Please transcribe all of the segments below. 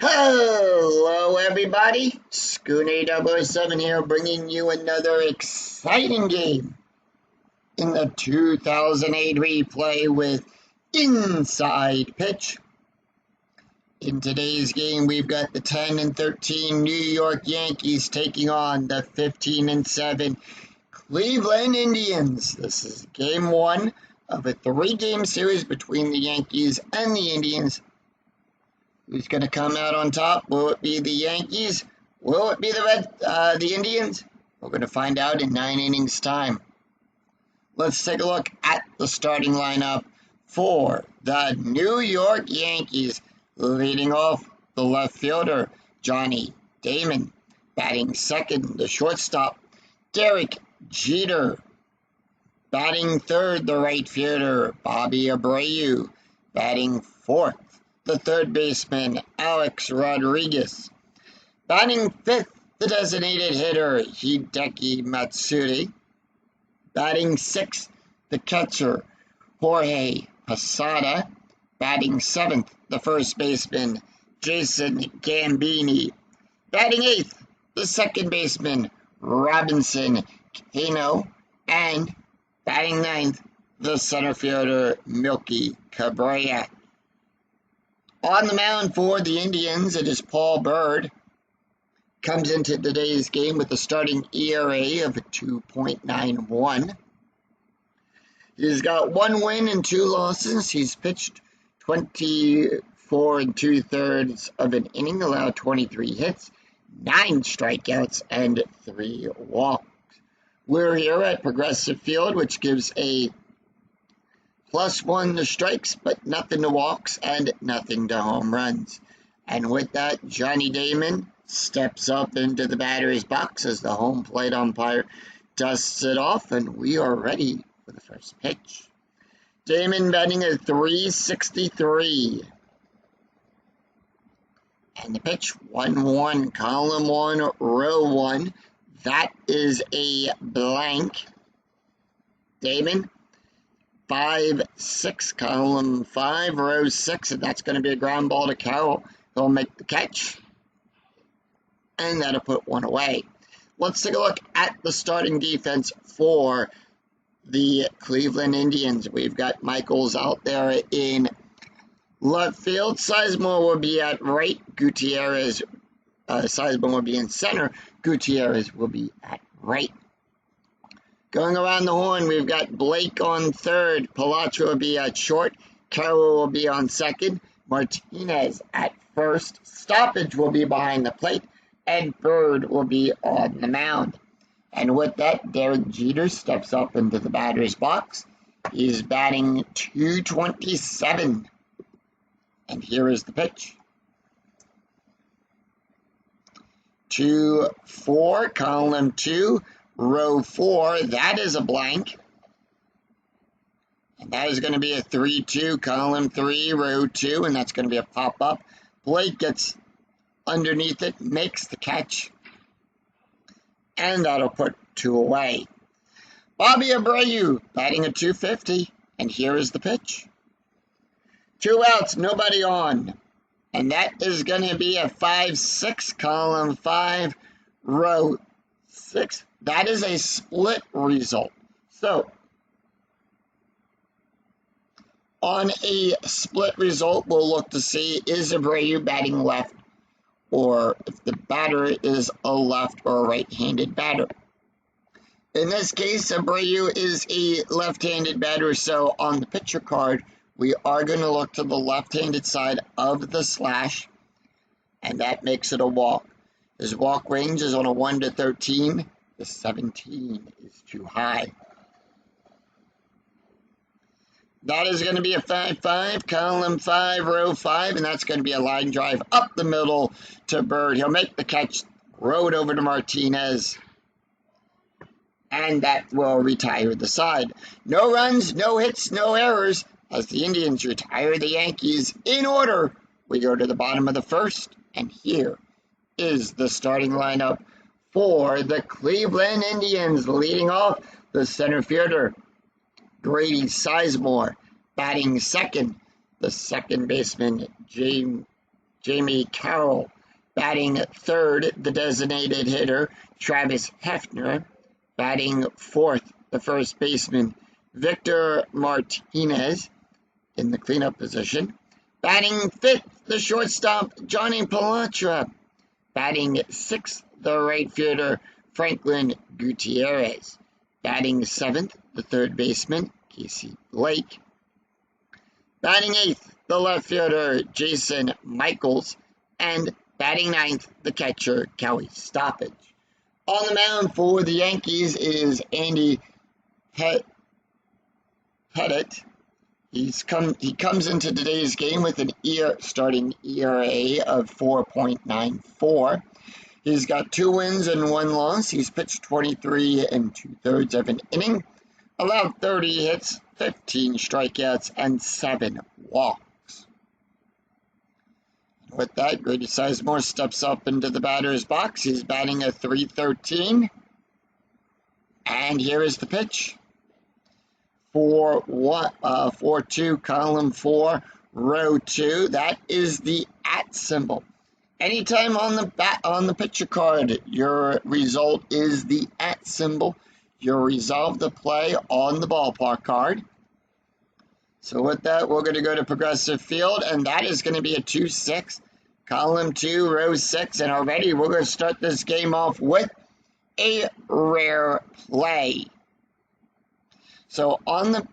Hello everybody, Schooner007 here, bringing you another exciting game in the 2008 replay with Inside Pitch. In today's game, we've got the 10-13 New York Yankees taking on the 15-7 Cleveland Indians. This is game one of a three-game series between the Yankees and the Indians. Who's going to come out on top? Will it be the Yankees? Will it be the Indians? We're going to find out in 9 innings time. Let's take a look at the starting lineup for the New York Yankees. Leading off, the left fielder, Johnny Damon. Batting second, the shortstop, Derek Jeter. Batting third, the right fielder, Bobby Abreu. Batting fourth, the third baseman, Alex Rodriguez. Batting fifth, the designated hitter, Hideki Matsuri. Batting sixth, the catcher, Jorge Posada. Batting seventh, the first baseman, Jason Gambini. Batting eighth, the second baseman, Robinson Cano. And batting ninth, the center fielder, Milky Cabrera. On the mound for the Indians, it is Paul Bird. Comes into today's game with a starting ERA of 2.91. He's got 1 win and 2 losses. He's pitched 24 2/3 of an inning, allowed 23 hits, 9 strikeouts, and 3 walks. We're here at Progressive Field, which gives a +1 to strikes, but nothing to walks and nothing to home runs. And with that, Johnny Damon steps up into the batter's box as the home plate umpire dusts it off, and we are ready for the first pitch. Damon batting at .363. And the pitch, 1-1, column 1, row 1. That is a blank. Damon, 5-6, column 5, row 6, and that's going to be a ground ball to Carroll. He'll make the catch, and that'll put 1 away. Let's take a look at the starting defense for the Cleveland Indians. We've got Michaels out there in left field. Sizemore will be at right. Gutierrez, Sizemore will be in center. Gutierrez will be at right. Going around the horn, we've got Blake on third. Palacio will be at short. Carroll will be on second. Martinez at first. Stoppage will be behind the plate. And Bird will be on the mound. And with that, Derek Jeter steps up into the batter's box. He's batting .227. And here is the pitch. 2-4, column 2. Row 4, that is a blank. And that is going to be a 3-2, column 3, row 2, and that's going to be a pop-up. Blake gets underneath it, makes the catch, and that'll put 2 away. Bobby Abreu batting at .250, and here is the pitch. 2 outs, nobody on. And that is going to be a 5-6, column 5, row 6. That is a split result. So, on a split result, we'll look to see, is Abreu batting left, or if the batter is a left or right-handed batter. In this case, Abreu is a left-handed batter, so on the pitcher card, we are going to look to the left-handed side of the slash, and that makes it a walk. His walk range is on a 1 to 13. The 17 is too high. That is going to be a 5-5, column 5, row 5, and that's going to be a line drive up the middle to Bird. He'll make the catch, throw it over to Martinez, and that will retire the side. No runs, no hits, no errors, as the Indians retire the Yankees in order. We go to the bottom of the first, and here is the starting lineup for the Cleveland Indians. Leading off, the center fielder, Grady Sizemore. Batting second, the second baseman, Jamie Carroll. Batting third, the designated hitter, Travis Hefner. Batting fourth, the first baseman, Victor Martinez, in the cleanup position. Batting fifth, the shortstop, Johnny Palatra. Batting sixth, the right fielder, Franklin Gutierrez. Batting seventh, the third baseman, Casey Blake. Batting eighth, the left fielder, Jason Michaels. And batting ninth, the catcher, Kelly Stoppage. On the mound for the Yankees is Andy Pettit. He comes into today's game with an starting ERA of 4.94. He's got 2 wins and 1 loss. He's pitched 23 2/3 of an inning, allowed 30 hits, 15 strikeouts, and 7 walks. With that, Grady Sizemore steps up into the batter's box. He's batting a .313. And here is the pitch. 4-2, column 4, row 2. That is the @ symbol. Anytime on the picture card, your result is the @ symbol, you'll resolve the play on the ballpark card. So with that, we're going to go to Progressive Field, and that is going to be a 2-6, column 2, row 6, and already we're going to start this game off with a rare play. So on the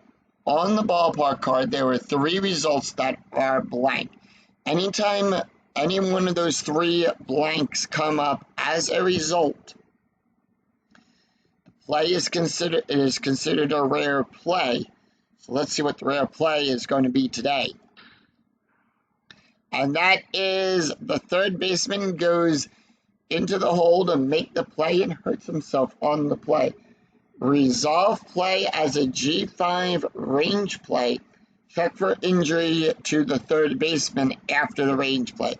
ballpark card, there were 3 results that are blank. Anytime any one of those 3 blanks come up as a result, the play is considered a rare play. So let's see what the rare play is going to be today. And that is the third baseman goes into the hole to make the play and hurts himself on the play. Resolve play as a G5 range play. Check for injury to the third baseman after the range play.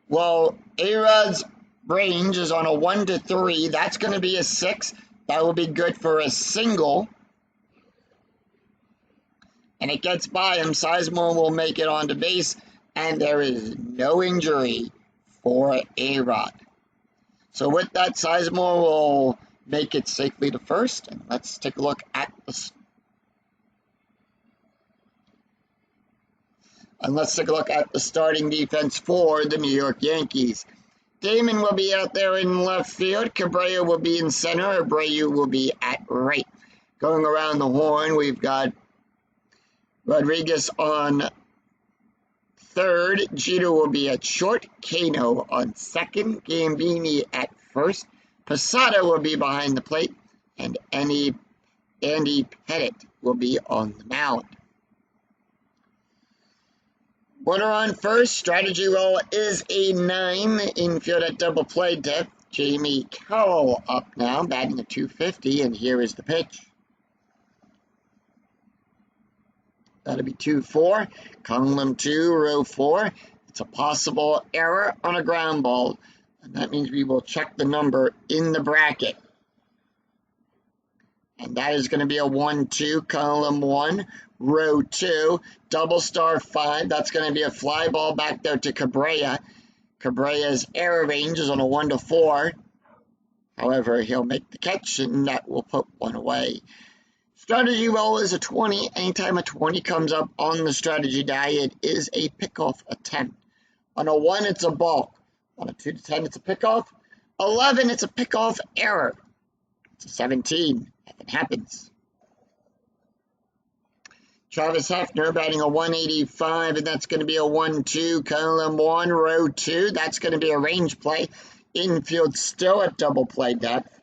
Well, A-Rod's range is on a 1 to 3. That's going to be a 6. That will be good for a single. And it gets by him. Sizemore will make it onto base. And there is no injury for A-Rod. So with that, Sizemore will make it safely to first. And let's take a look at the starting defense for the New York Yankees. Damon will be out there in left field. Cabrera will be in center. Abreu will be at right. Going around the horn, we've got Rodriguez on third. Jeter will be at short. Cano on second. Gambini at first. Posada will be behind the plate. And Andy Pettit will be on the mound. Runner on first. Strategy roll is a 9. Infield at double play depth. Jamie Carroll up now, batting a .250, and here is the pitch. That'll be 2-4. Column 2, row 4. It's a possible error on a ground ball, and that means we will check the number in the bracket. And that is going to be a 1-2, column 1, row 2, double star 5. That's going to be a fly ball back there to Cabrera. Cabrera's error range is on a 1 to 4. However, he'll make the catch, and that will put one away. Strategy roll is a 20. Anytime a 20 comes up on the strategy die, it is a pickoff attempt. On a 1, it's a balk. On a 2 to 10, it's a pickoff. 11, it's a pickoff error. It's a 17. Nothing happens. Travis Hefner batting a 185, and that's going to be a 1-2, column 1, row 2. That's going to be a range play. Infield still at double play depth.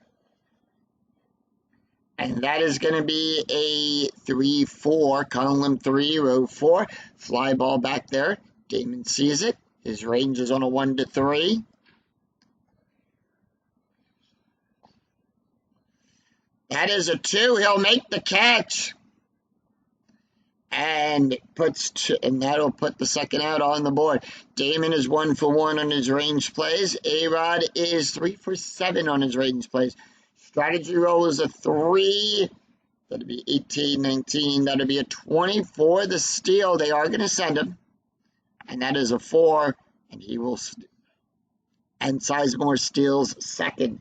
And that is going to be a 3-4, column 3, row 4. Fly ball back there. Damon sees it. His range is on a 1 to 3. That is a 2. He'll make the catch. And that'll put the second out on the board. Damon is 1 for 1 on his range plays. A-Rod is 3 for 7 on his range plays. Strategy roll is a 3. That'll be 18, 19. That'll be a 24. The steal, they are going to send him. And that is a 4. and Sizemore steals second.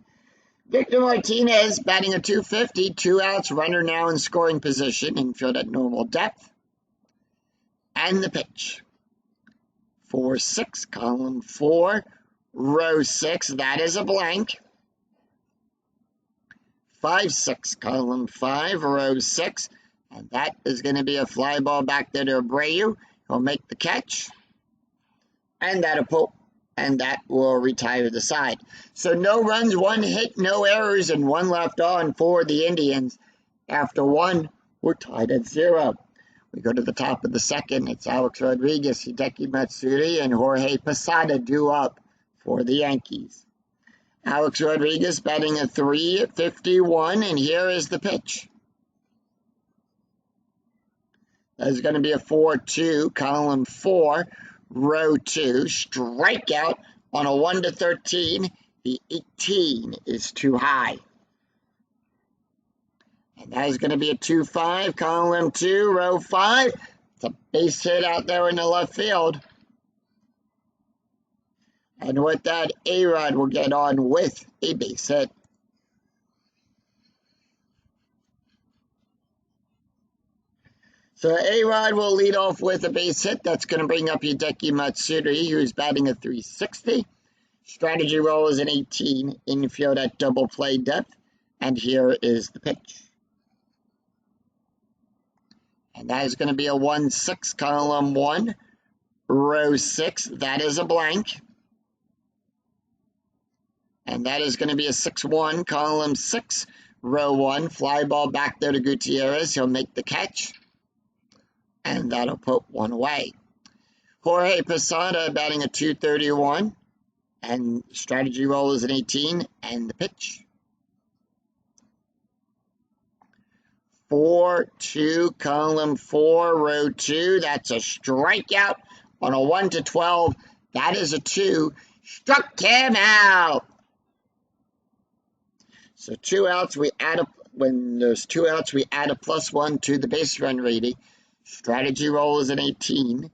Victor Martinez batting a 250, 2 outs, runner now in scoring position, infield at normal depth. And the pitch. 4-6, column 4, row 6, that is a blank. 5-6, column 5, row 6, and that is going to be a fly ball back there to Abreu. He'll make the catch, and that'll pull, and that will retire the side. So no runs, 1 hit, no errors, and 1 left on for the Indians. After 1, we're tied at 0. We go to the top of the second. It's Alex Rodriguez, Hideki Matsuri, and Jorge Posada due up for the Yankees. Alex Rodriguez batting a 351, and here is the pitch. That's going to be a 4-2, column 4, row 2, strikeout on a 1-13. The 18 is too high. And that is going to be a 2-5, column 2, row 5. It's a base hit out there in the left field. And with that, A-Rod will get on with a base hit. So A-Rod will lead off with a base hit. That's going to bring up Hideki Matsuri, who's batting a 360. Strategy roll is an 18. Infield at double play depth. And here is the pitch. And that is going to be a 1-6, column 1, row 6. That is a blank. And that is going to be a 6-1, column 6, row 1. Fly ball back there to Gutierrez. He'll make the catch. And that'll put 1 away. Jorge Posada batting a 231. And strategy roll is an 18. And the pitch. 4-2, column 4, row 2. That's a strikeout on a 1-12. That is a 2. Struck him out. So 2 outs, when there's 2 outs, we add a +1 to the base run rating. Strategy roll is an 18.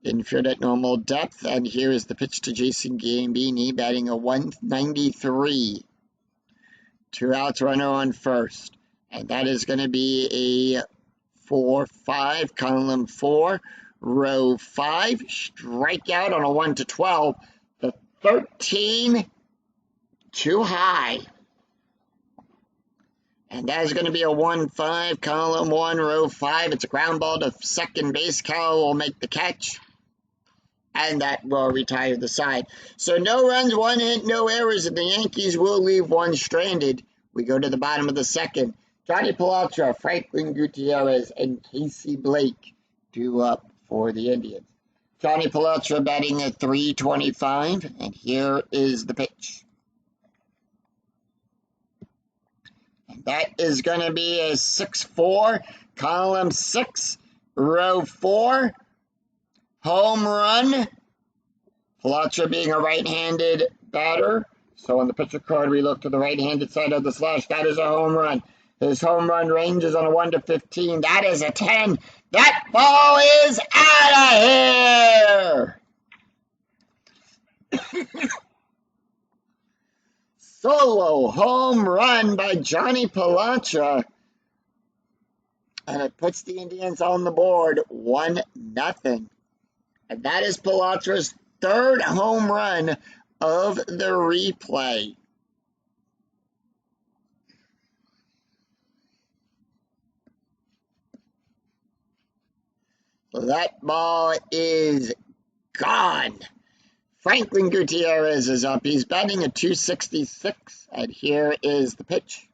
Infield at normal depth. And here is the pitch to Jason Gambini, batting a 193. 2 outs, runner on first. And that is going to be a 4-5, column 4, row 5. Strikeout on a 1-12. The 13, too high. And that is going to be a 1-5, column 1, row 5. It's a ground ball to second base. Carroll will make the catch. And that will retire the side. So no runs, 1 hit, no errors, and the Yankees will leave 1 stranded. We go to the bottom of the second. Johnny Palatra, Franklin Gutierrez, and Casey Blake due up for the Indians. Johnny Palatra batting at 325, and here is the pitch. And that is going to be a 6-4, column 6, row 4, home run. Palatra being a right-handed batter. So on the pitcher card, we look to the right-handed side of the slash. That is a home run. His home run range is on a 1-15. That is a 10. That ball is out of here. Solo home run by Johnny Palatra. And it puts the Indians on the board 1-0. And that is Palatra's 3rd home run of the replay. So that ball is gone. Franklin Gutierrez is up. He's batting a 266, and here is the pitch.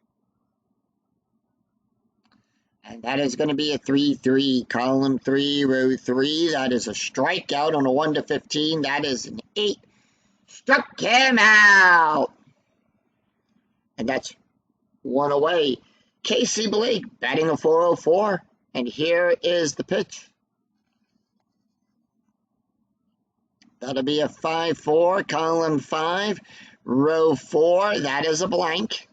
And that is going to be a 3-3, column 3, row 3. That is a strikeout on a 1-15. That is an 8. Struck him out. And that's 1 away. Casey Blake batting a 404, and here is the pitch. That'll be a 5-4, column 5, row 4. That is a blank.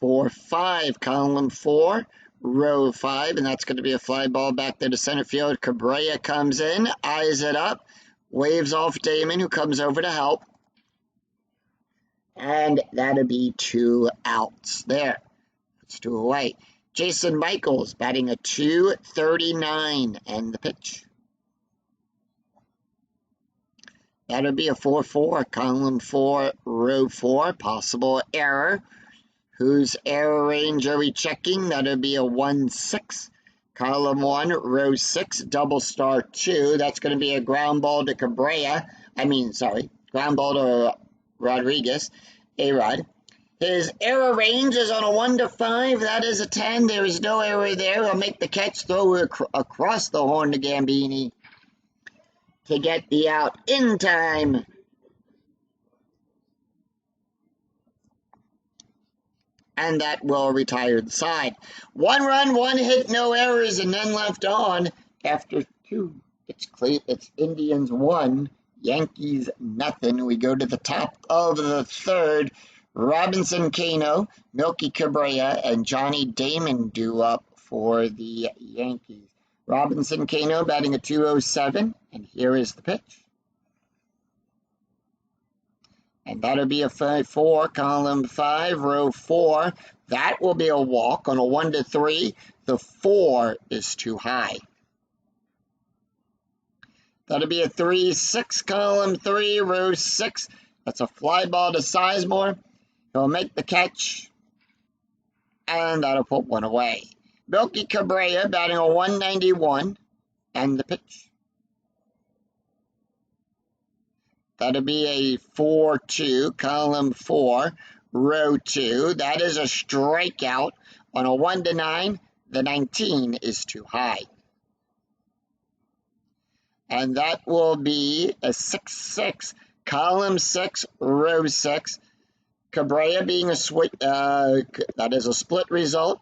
4-5, column 4, row 5, and that's going to be a fly ball back there to center field. Cabrera comes in, eyes it up, waves off Damon, who comes over to help. And that'll be 2 outs there. It's 2 away. Jason Michaels batting a .239 and the pitch. That'll be a 4-4, column 4, row 4, possible error. Whose error range are we checking? That'll be a 1-6, column 1, row 6, double star 2. That's going to be a ground ball to Cabrera. Ground ball to Rodriguez, A-Rod. His error range is on a 1 to 5. That is a 10. There is no error there. He'll make the catch, throw across the horn to Gambini to get the out in time. And that will retire the side. 1 run, 1 hit, no errors, and none left on after 2. It's Indians 1, Yankees nothing. We go to the top of the 3rd. Robinson Cano, Milky Cabrera, and Johnny Damon due up for the Yankees. Robinson Cano batting a .207, and here is the pitch. And that'll be a 5-4, column 5, row 4. That will be a walk on a 1 to 3. The 4 is too high. That'll be a 3-6, column 3, row 6. That's a fly ball to Sizemore. He'll make the catch, and that'll put 1 away. Milky Cabrera batting a .191, and the pitch. That'll be a 4-2, column 4, row 2. That is a strikeout on a 1 to 9. The 19 is too high. And that will be a 6-6, column 6, row 6. Cabrera being a that is a split result.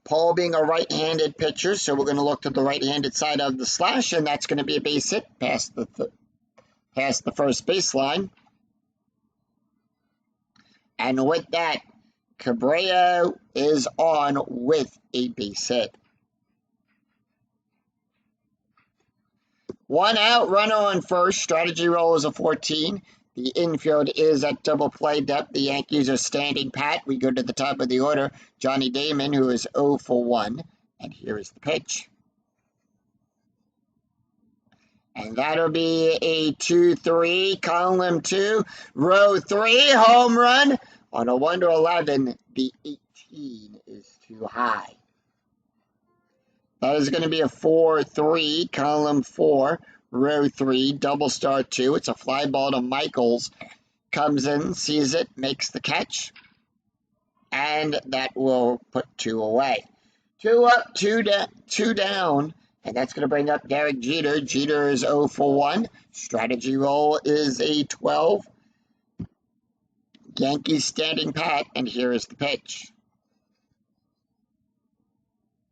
Paul being a right-handed pitcher, so we're going to look to the right-handed side of the slash, and that's going to be a base hit past the first baseline. And with that, Cabrera is on with a base hit. 1 out, runner on first. Strategy roll is a 14. The infield is at double play depth. The Yankees are standing pat. We go to the top of the order. Johnny Damon, who is 0 for 1. And here is the pitch. And that'll be a 2-3, column 2, row 3, home run. On a 1 to 11, the 18 is too high. That is going to be a 4-3, column 4, row 3, double star 2. It's a fly ball to Michaels. Comes in, sees it, makes the catch. And that will put 2 away. 2 up, 2 down. And that's going to bring up Derek Jeter. Jeter is 0 for 1. Strategy roll is a 12. Yankees standing pat, and here is the pitch.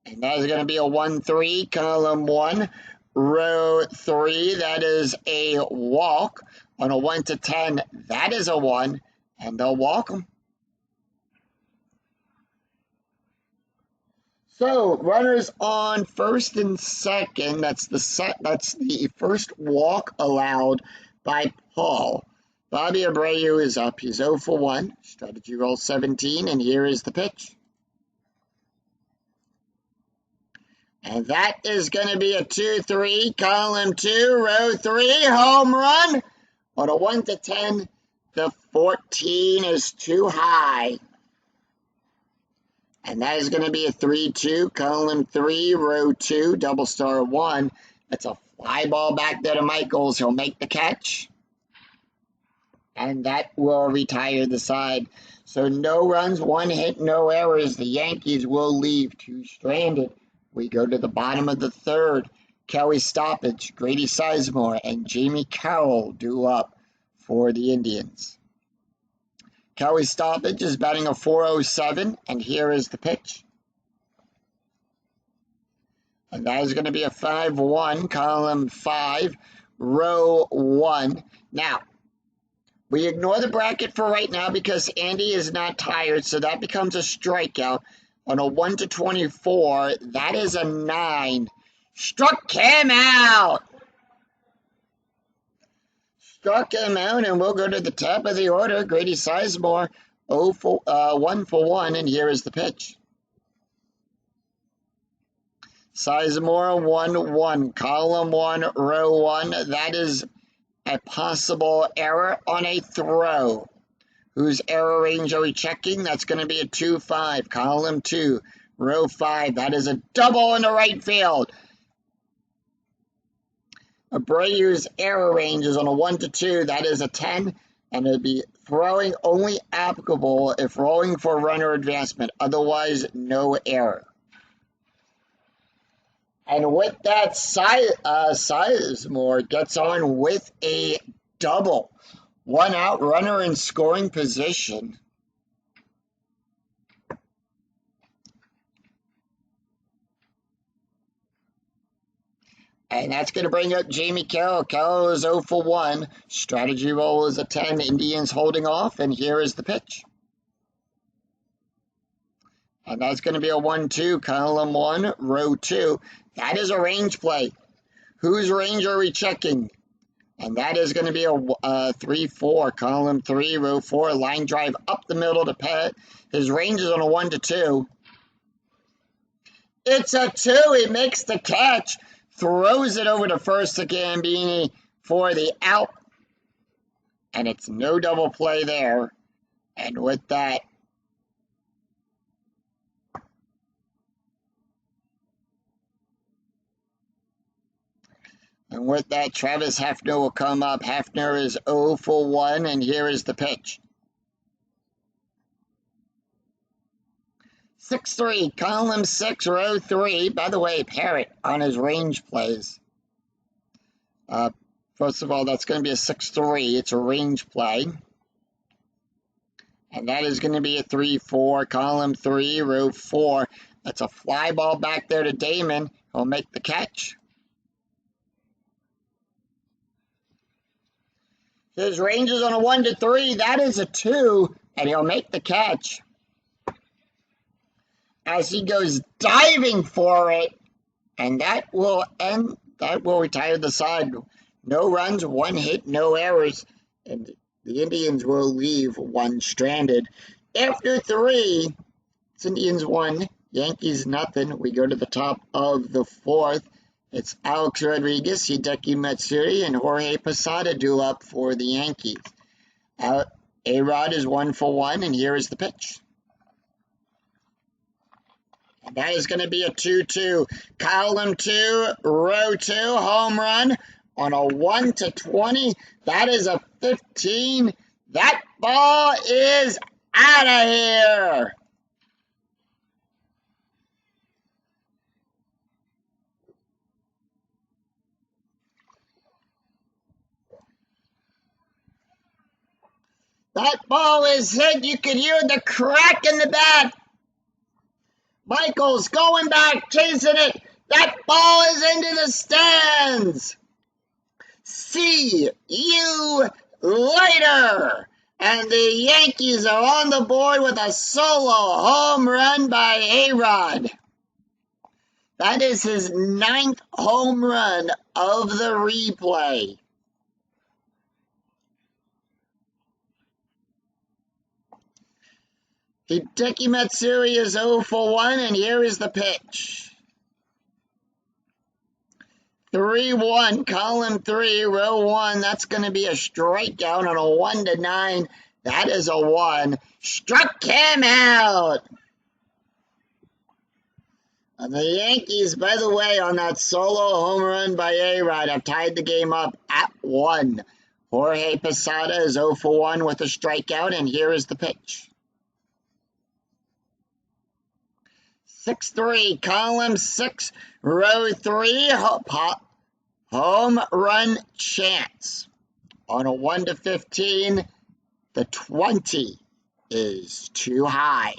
And that is going to be a 1-3, column 1, row 3. That is a walk. On a 1 to 10, that is a 1, and they'll walk them. So, runners on first and second. That's the first walk allowed by Paul. Bobby Abreu is up. He's 0 for 1. Strategy roll 17, and here is the pitch. And that is going to be a 2-3, column 2, row 3, home run. On a 1 to 10, the 14 is too high. And that is going to be a 3-2, column 3, row 2, double star 1. That's a fly ball back there to Michaels. He'll make the catch. And that will retire the side. So no runs, 1 hit, no errors. The Yankees will leave 2 stranded. We go to the bottom of the 3rd. Kelly Stoppage, Grady Sizemore, and Jamie Carroll due up for the Indians. Kelly Stoppage is batting a .407, and here is the pitch. And that is going to be a 5-1, column 5, row 1. Now, we ignore the bracket for right now because Andy is not tired, so that becomes a strikeout. On a 1 to 24, that is a 9. Struck him out. Struck him out, and we'll go to the top of the order. Grady Sizemore, 1 for 1, and here is the pitch. Sizemore, 1-1, column 1, row 1. That is a possible error on a throw. Whose error range are we checking? That's going to be a 2-5, column 2, row 5. That is a double in the right field. Abreu's error range is on a 1 to 2. That is a 10, and it'll be throwing only applicable if rolling for runner advancement. Otherwise, no error. And with that, Sizemore gets on with a double. 1 out, runner in scoring position. And that's going to bring up Jamie Carroll. Carroll is 0 for 1. Strategy roll is a 10. Indians holding off, and here is the pitch. And that's going to be a 1-2, column 1, row 2. That is a range play. Whose range are we checking? And that is going to be a 3-4, column 3, row 4, line drive up the middle to Pet. His range is on a 1 to 2. It's a 2. He makes the catch, throws it over to first to Gambini for the out. And it's no double play there. And with that, Travis Hefner will come up. Hefner is 0 for 1, and here is the pitch. 6-3, column 6, row 3. By the way, Parrott on his range plays. First of all, that's going to be a 6-3. It's a range play. And that is going to be a 3-4, column 3, row 4. That's a fly ball back there to Damon. He'll make the catch. His range is on a 1 to 3. That is a 2, and he'll make the catch. As he goes diving for it, and that will retire the side. No runs, 1 hit, no errors, and the Indians will leave 1 stranded. After 3, it's Indians 1, Yankees nothing. We go to the top of the 4th. It's Alex Rodriguez, Hideki Matsuri, and Jorge Posada due up for the Yankees. A-Rod is 1 for 1, and here is the pitch. And that is going to be a 2-2. Column 2, row 2, home run on a 1 to 20. That is a 15. That ball is out of here. That ball is hit. You can hear the crack in the bat. Michael's going back, chasing it. That ball is into the stands. See you later. And the Yankees are on the board with a solo home run by A-Rod. That is his 9th home run of the replay. Hideki Matsuri is 0 for 1, and here is the pitch. 3-1, column 3, row 1. That's going to be a strikeout on a 1 to 9. That is a 1. Struck him out. And the Yankees, by the way, on that solo home run by A-Rod, have tied the game up at 1. Jorge Posada is 0 for 1 with a strikeout, and here is the pitch. 6-3, column 6, row 3, home run chance. On a 1 to 15, the 20 is too high.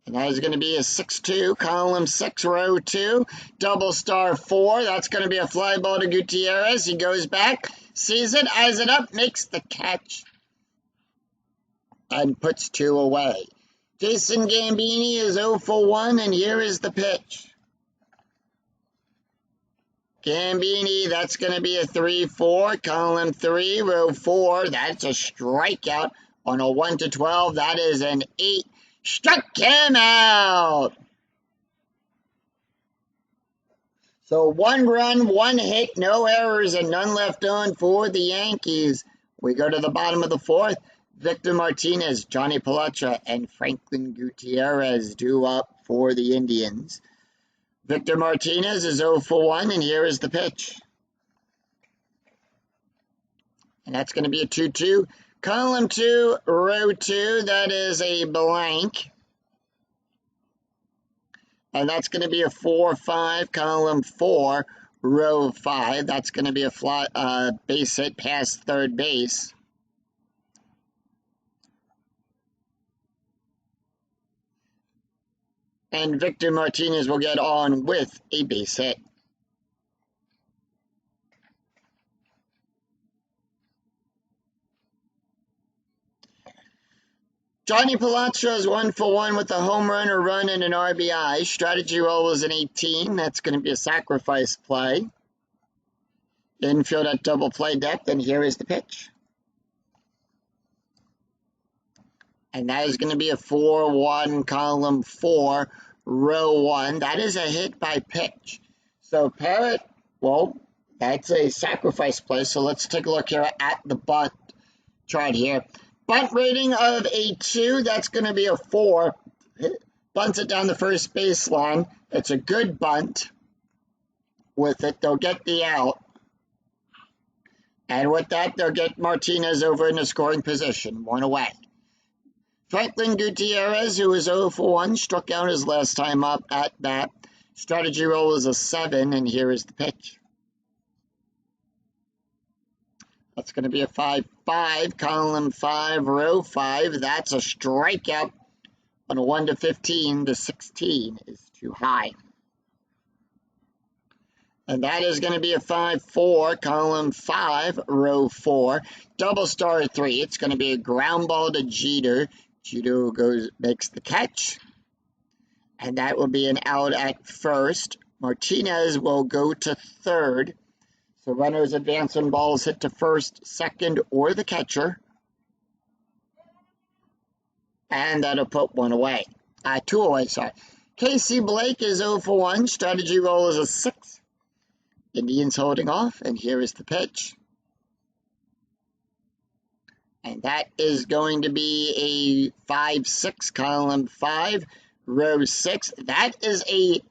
And that is going to be a 6-2, column 6, row 2, double star 4. That's going to be a fly ball to Gutierrez. He goes back, sees it, eyes it up, makes the catch, and puts 2 away. Jason Gambini is 0 for 1, and here is the pitch. Gambini, that's going to be a 3-4. Column 3, row 4. That's a strikeout. On a 1 to 12, that is an 8. Struck him out. So 1 run, 1 hit, no errors, and none left on for the Yankees. We go to the bottom of the 4th. Victor Martinez, Johnny Palatra, and Franklin Gutierrez due up for the Indians. Victor Martinez is 0 for 1, and here is the pitch. And that's going to be a 2-2. Column 2, row 2, that is a blank. And that's going to be a 4-5. Column 4, row 5. That's going to be a fly, base hit past third base. And Victor Martinez will get on with a base hit. Johnny Palatra is 1 for 1 with a home run, a run, and an RBI. Strategy roll is an 18. That's going to be a sacrifice play. Infield at double play depth, and here is the pitch. And that is going to be a 4-1, column 4, row 1. That is a hit by pitch. So Parrott, well, that's a sacrifice play. So let's take a look here at the bunt chart here. Bunt rating of a 2. That's going to be a 4. Bunts it down the first baseline. It's a good bunt. With it, they'll get the out. And with that, they'll get Martinez over in the scoring position. 1 away. Franklin Gutierrez, who is 0 for 1, struck out his last time up at bat. Strategy roll is a 7, and here is the pitch. That's going to be a 5-5, column 5, row 5. That's a strikeout. On a 1 to 15, the 16 is too high. And that is going to be a 5-4, column 5, row 4. Double star 3. It's going to be a ground ball to Jeter. Jeter makes the catch. And that will be an out at first. Martinez will go to third. So runners advance on balls hit to first, second, or the catcher. And that'll put 1 away. 2 away, sorry. Casey Blake is 0 for 1. Strategy roll is a 6. Indians holding off, and here is the pitch. And that is going to be a 5-6, column 5, row 6. That is a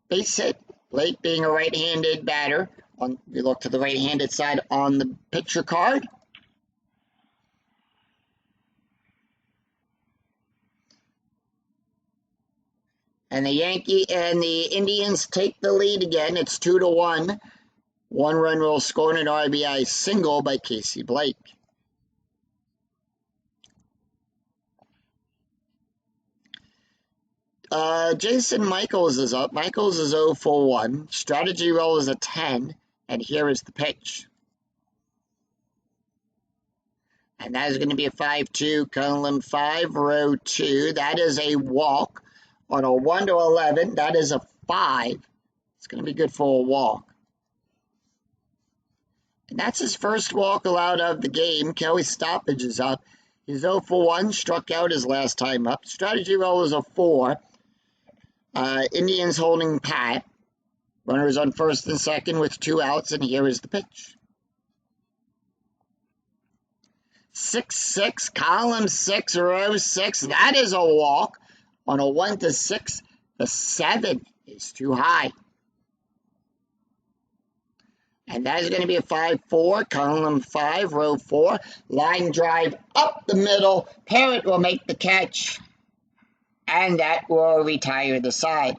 base hit. Blake being a right-handed batter. We look to the right-handed side on the picture card. And the Indians take the lead again. It's 2-1. 1 run will score an RBI single by Casey Blake. Jason Michaels is up. Michaels is 0 for 1. Strategy roll is a 10. And here is the pitch. And that is going to be a 5-2, column 5, row 2. That is a walk. On a 1 to 11, that is a 5. It's going to be good for a walk. And that's his first walk allowed of the game. Kelly Stoppage is up. He's 0 for 1, struck out his last time up. Strategy roll is a 4. Indians holding pat. Runners on first and second with 2 outs, and here is the pitch. 6-6, column 6, row 6. That is a walk. On a 1 to 6, the 7 is too high. And that is going to be a 5-4, column 5, row 4. Line drive up the middle. Parrott will make the catch. And that will retire the side.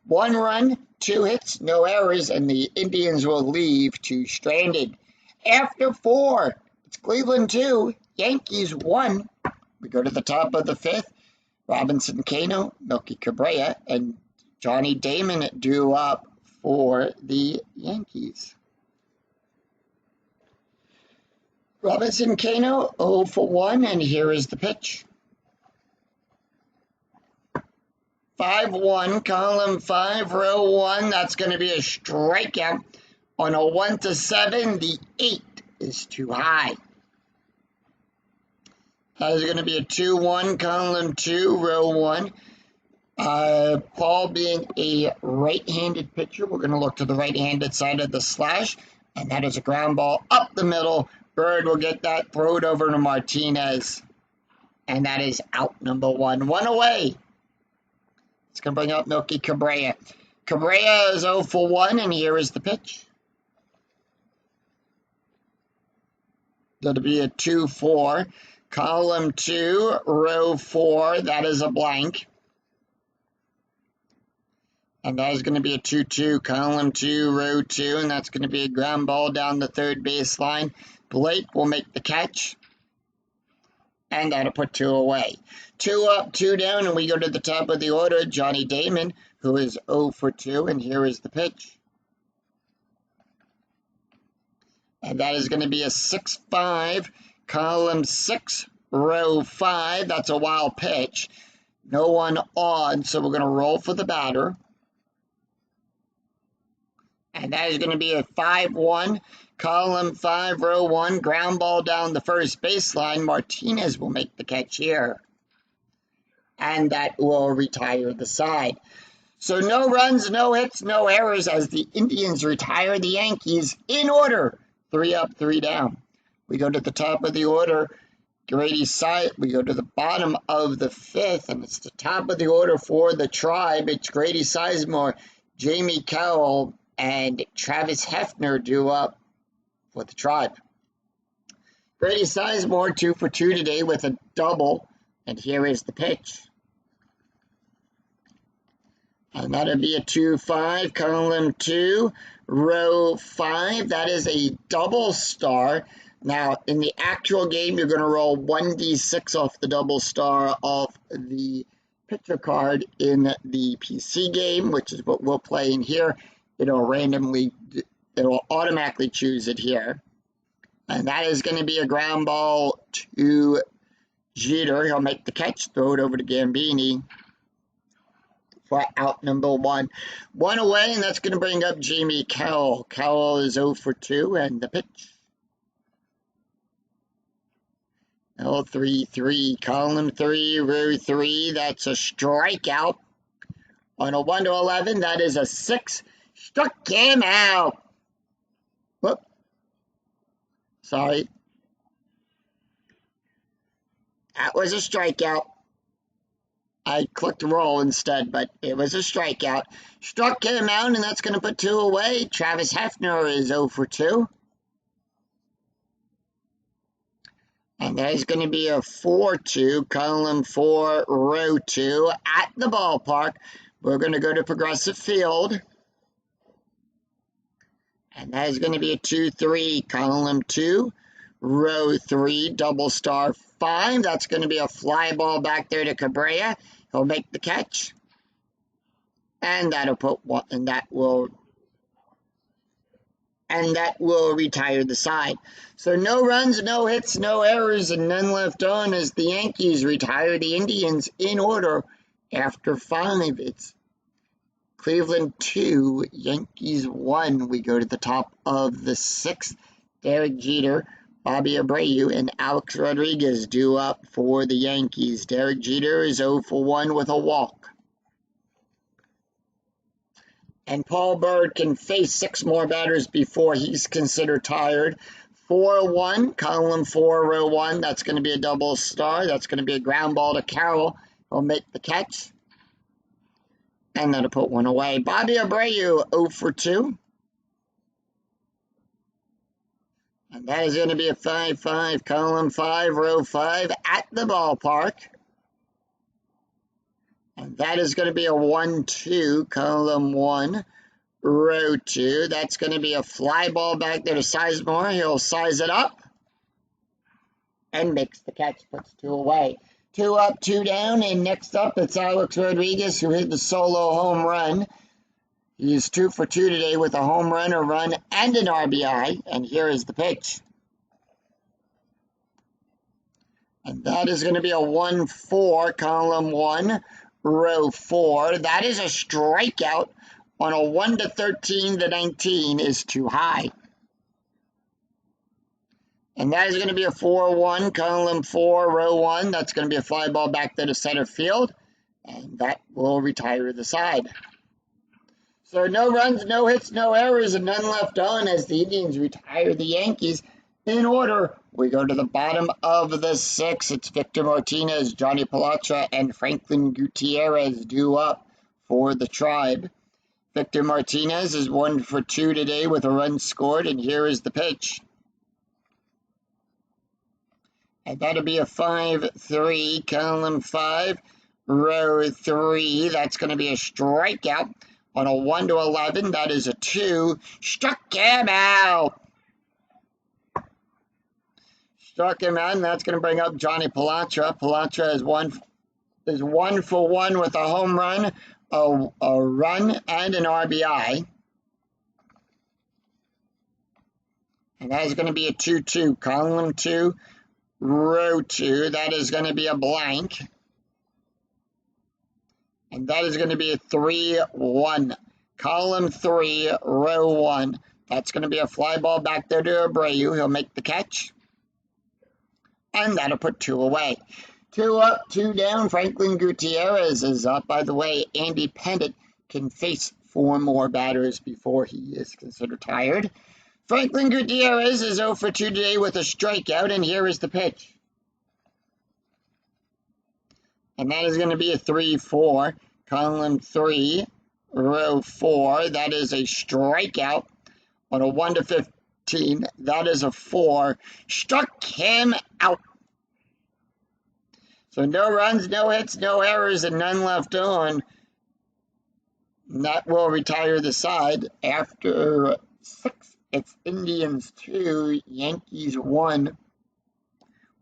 1 run, 2 hits, no errors, and the Indians will leave 2 stranded. After 4, it's Cleveland 2, Yankees 1. We go to the top of the 5th. Robinson Cano, Milky Cabrera, and Johnny Damon due up for the Yankees. Robinson Cano 0 for 1, and here is the pitch. 5-1, column 5, row 1. That's going to be a strikeout. On a 1 to 7, the 8 is too high. That is going to be a 2-1, column 2, row 1. Paul being a right-handed pitcher, we're going to look to the right-handed side of the slash, and that is a ground ball up the middle. Bird will get that, throw it over to Martinez, and that is out number 1. 1 away. It's going to bring up Milky Cabrera. Cabrera is 0 for 1, and here is the pitch. That'll be a 2-4. Column 2, row 4, that is a blank. And that is going to be a 2-2, column 2, row 2, and that's going to be a ground ball down the third baseline. Blake will make the catch, and that'll put 2 away. 2 up, 2 down, and we go to the top of the order, Johnny Damon, who is 0 for 2, and here is the pitch. And that is going to be a 6-5, column 6, row 5. That's a wild pitch. No one on, so we're going to roll for the batter. And that is going to be a 5-1, column 5, row 1, ground ball down the first baseline. Martinez will make the catch here. And that will retire the side. So no runs, no hits, no errors as the Indians retire the Yankees in order. 3 up, 3 down. We go to the top of the order. Grady Sizemore. We go to the bottom of the 5th, and it's the top of the order for the Tribe. It's Grady Sizemore, Jamie Cowell, and Travis Hefner due up for the Tribe. Grady Sizemore 2 for 2 today with a double, and here is the pitch. And that'll be a 2-5, column 2, row 5. That is a double star. Now, in the actual game, you're going to roll 1d6 off the double star off the picture card. In the PC game, which is what we'll play in here, it'll automatically choose it here. And that is going to be a ground ball to Jeter. He'll make the catch, throw it over to Gambini for out number 1. 1 away, and that's going to bring up Jamie Cowell. Cowell is 0 for 2, and the pitch. 3-3, column 3, row 3. That's a strikeout. On a 1 to 11, that is a 6. Struck him out. Whoop. Sorry. That was a strikeout. I clicked roll instead, but it was a strikeout. Struck him out, and that's going to put 2 away. Travis Hefner is 0 for 2. And that is going to be a 4-2, column 4, row 2, at the ballpark. We're going to go to Progressive Field. And that is going to be a 2-3, column 2, row 3, double star 5. That's going to be a fly ball back there to Cabrera. He'll make the catch. And that'll put one, and that will retire the side. So no runs, no hits, no errors, and none left on as the Yankees retire the Indians in order after 5. It's Cleveland 2, Yankees 1. We go to the top of the 6th. Derek Jeter, Bobby Abreu, and Alex Rodriguez due up for the Yankees. Derek Jeter is 0 for 1 with a walk. And Paul Bird can face 6 more batters before he's considered tired. 4-1, column 4, row 1. That's going to be a double star. That's going to be a ground ball to Carroll. He'll make the catch. And that'll put 1 away. Bobby Abreu, 0 for 2. And that is going to be a 5-5, column 5, row 5, at the ballpark. And that is going to be a 1-2, column 1, row 2. That's going to be a fly ball back there to Sizemore. He'll size it up and makes the catch, puts 2 away. 2 up, 2 down, and next up it's Alex Rodriguez, who hit the solo home run. He's 2 for 2 today with a home run, a run, and an RBI. And here is the pitch. And that is going to be a 1-4, column 1, row 4. That is a strikeout on a 1 to 13 to 19 is too high. And that is going to be a 4-1, column 4, row 1. That's going to be a fly ball back there to center field. And that will retire the side. So no runs, no hits, no errors, and none left on as the Indians retire the Yankees. In order, we go to the bottom of the 6th. It's Victor Martinez, Johnny Palatra, and Franklin Gutierrez due up for the Tribe. Victor Martinez is 1 for 2 today with a run scored, and here is the pitch. And that'll be a 5-3, column 5, row 3. That's going to be a strikeout on a 1 to 11. That is a 2. Struck him out. Struck him out, and that's going to bring up Johnny Palatra. Palatra is 1 for 1 with a home run, a run, and an RBI. And that is going to be a 2-2, column 2, row 2. That is going to be a blank. And that is going to be a 3-1, column 3, row 1. That's going to be a fly ball back there to Abreu. He'll make the catch. And that'll put 2 away. 2 up, 2 down. Franklin Gutierrez is up. By the way, Andy Pettitte can face 4 more batters before he is considered tired. Franklin Gutierrez is 0 for 2 today with a strikeout, and here is the pitch. And that is going to be a 3-4, column 3, row 4. That is a strikeout on a 1 to 15. That is a 4. Struck him out. So no runs, no hits, no errors, and none left on. And that will retire the side. After 6, it's Indians 2, Yankees 1.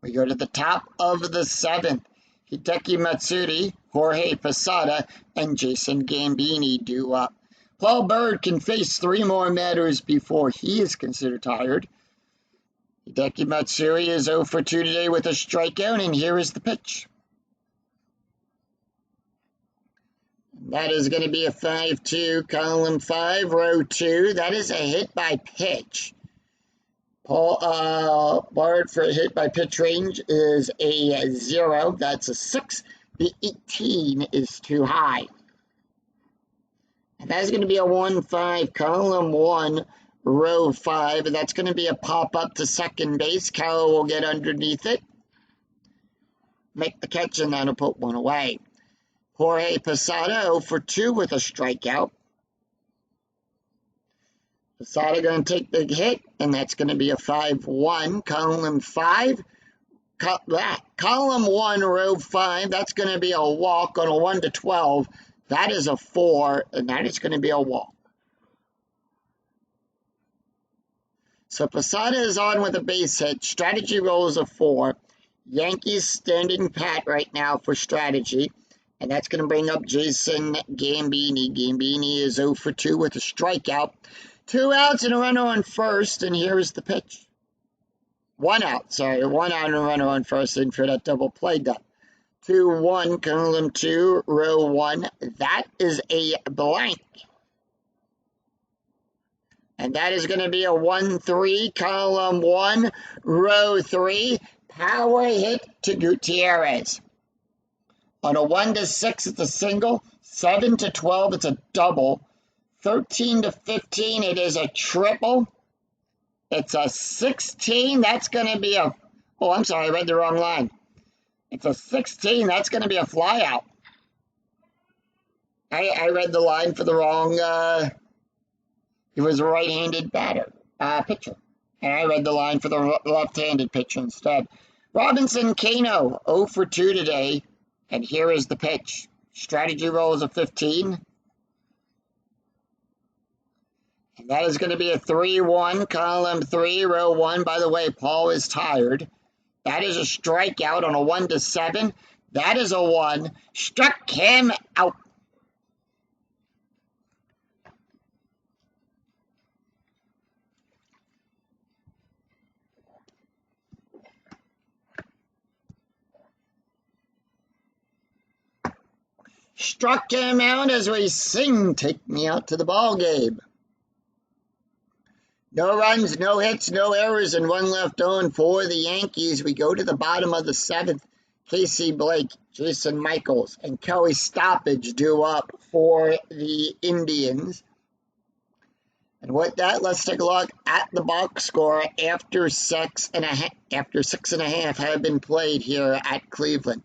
We go to the top of the 7th. Hideki Matsuri, Jorge Posada, and Jason Gambini due up. Paul Bird can face 3 more matters before he is considered tired. Hideki Matsuri is 0 for 2 today with a strikeout, and here is the pitch. That is going to be a 5-2, column 5, row 2. That is a hit by pitch. Paul Bard for hit by pitch range is a 0. That's a 6. The 18 is too high. And that's going to be a 1-5, column 1, row 5. And that's going to be a pop up to second base. Carroll will get underneath it, make the catch, and that'll put 1 away. Jorge Posada 0 for 2 with a strikeout. Posada going to take the hit, and that's going to be a 5-1, column 5. Column 1, row 5, that's going to be a walk on a 1 to 12. That is a 4, and that is going to be a walk. So Posada is on with a base hit. Strategy rolls a 4. Yankees standing pat right now for strategy. And that's going to bring up Jason Gambini. Gambini is 0 for 2 with a strikeout. 2 outs and a runner on first, and here is the pitch. 1 out, sorry. 1 out and a runner on first in for that double play done. 2-1, column 2, row 1. That is a blank. And that is going to be a 1-3, column 1, row 3. Power hit to Gutierrez. On a 1 to 6, it's a single. 7 to 12, it's a double. 13 to 15, it is a triple. It's a 16, that's going to be a... Oh, I'm sorry, I read the wrong line. It's a 16, that's going to be a flyout. I read the line for the wrong... It was a right-handed pitcher. And I read the line for the left-handed pitcher instead. Robinson Cano, 0 for 2 today. And here is the pitch. Strategy rolls a 15. And that is going to be a 3-1, column 3, row 1. By the way, Paul is tired. That is a strikeout on a 1 to 7. That is a 1. Struck him out. struck him out as we sing "Take Me Out to the Ball Game." No runs, no hits, no errors, and one left on for the Yankees. We go to the bottom of the seventh. Casey Blake, Jason Michaels, and Kelly Stoppage due up for the Indians. And with that, let's take a look at the box score after six and a half have been played here at Cleveland.